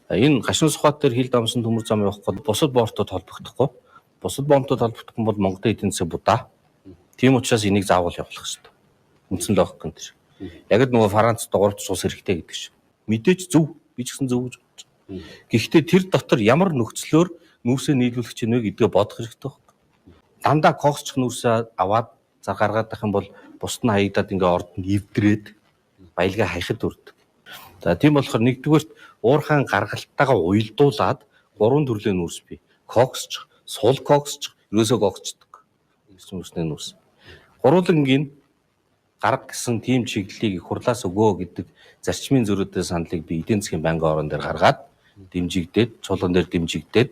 Энэ гашуун сухат дээр хил дамсан төмөр зам явахгүй бусад бортод холбогдохгүй. Бусад бомтод холбогдох юм бол Монголын эдийн засаг будаа. Тийм учраас энийг заавал явуулах хэрэгтэй. Үндсэн логик энэ. Яг л нөгөө Франц дугуйж цус хэрэгтэй гэдэг шиг. Мэдээж зөв. Би ч гэсэн зөв гэж бодож байна. Гэхдээ тэр дотор ямар нөхцлөөр нүүрсээ нийлүүлэх чинь вэ гэдгээ бодох хэрэгтэй байна. Дандаа коксч нүүрсээ аваад зар гаргаад байх юм бол бусд нь хаягдаад ингээ орд нь эвдрээд баялгаа хаяхад үрдэг. За тийм болохоор нэгдүгээрт уурхайн гаргалтайгаа уялдуулаад гурван төрлийн нүүрс бий. Коксч, сул коксч, ерөөсөө коксчдаг. Нүүрсний нүүрс. Гурвангийн гарга гэсэн тийм чиглэлийг их хурлаас өгөө гэдэг зарчмын зөрүүтэй саналыг би эдийн засгийн банкны орон дээр гаргаад дэмжигдээд, чуулган дээр дэмжигдээд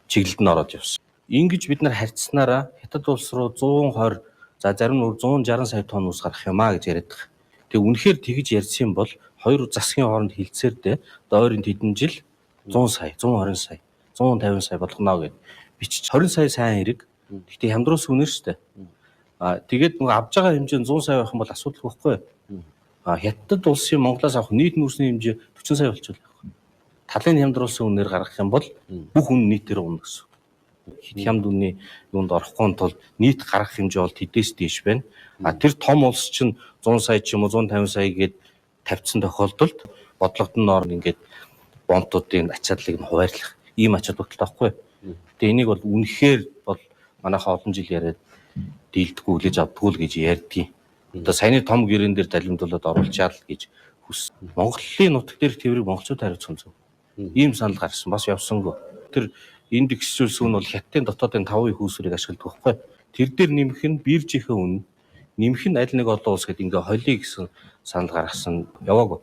чиглэлд нь ороод явсан. Ингэж бид нар харьцснараа хятад улс руу 120, за зарим нь 160 сая тонн ус гарах юмаа гэж яриад байгаа. Тэгээ үнэхээр тэгж ярьсан бол хоёр засгийн хооронд хилцээрдээ дойрын хэдэн жил 100 сая, 120 сая, 150 сая болгоно гэд бичиж 20 сая сайн хэрэг. Гэхдээ хямдруулсан үнээр шүү дээ. Тэгээд нөгөө авж байгаа хэмжээ 100 сая байх юм бол асуудал байхгүй. Хятад улсын Монголоос авах нийт нүүрсний хэмжээ 40 сая болчихвол байхгүй. Талын хямдруулсан үнээр гаргах юм бол бүх үн нийтээр унах гэсэн. Хямд үнний юунд орохгүй тул нийт гаргах хэмжээ бол тэдээс дээш байна. Тэр том улс чинь 100 сая ч юм уу 150 сая гээд тавьсан тохиолдолд бодлогодны норм ингээд бомтуудын ачааллыг нь хуваарлах ийм ач холбогдолтой байхгүй. Тэгээ энийг бол үнэхээр бол манайхаа олон жил яриад дийлдэхгүй хүлээж авдаггүй л гэж ярьдгийг. Одоо саяны том гэрэн дээр далимдуулаад оруулчаал гэж хүс. Монголын нутаг дээрх тээврийг монголчууд хариуцсан зөв. Ийм санал гарсан бас явсангүй. Тэр индексжүүлсэн нь бол хятадын дотоодын 5% хүйсвэрийг ашигладаг байхгүй. Тэр дээр нэмэх нь биржийнхээ үнэ, нэмэх нь аль нэг олон улс гэдэг ингээ холий гэсэн санал гаргасан яваагүй.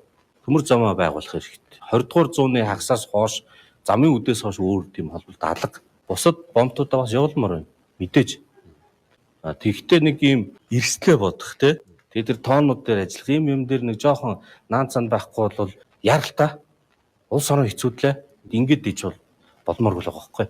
Төмөр замаа байгуулах хэрэгтэй. 20 дугаар зууны хагасаас хойш замын үдээс хойш өөр тийм холболт алга. Бусад бомтуудаа бас явуулмаар байна. Мэдээж. Тэгэхдээ нэг юм эрсдлээ бодох те. Тэгээд тэр тоонууд дээр ажиллах юм дээр нэг жоохон наанцанд байхгүй бол яралтай улс орон хэцүүдлээ. Ингээд диж болмоор болох байхгүй.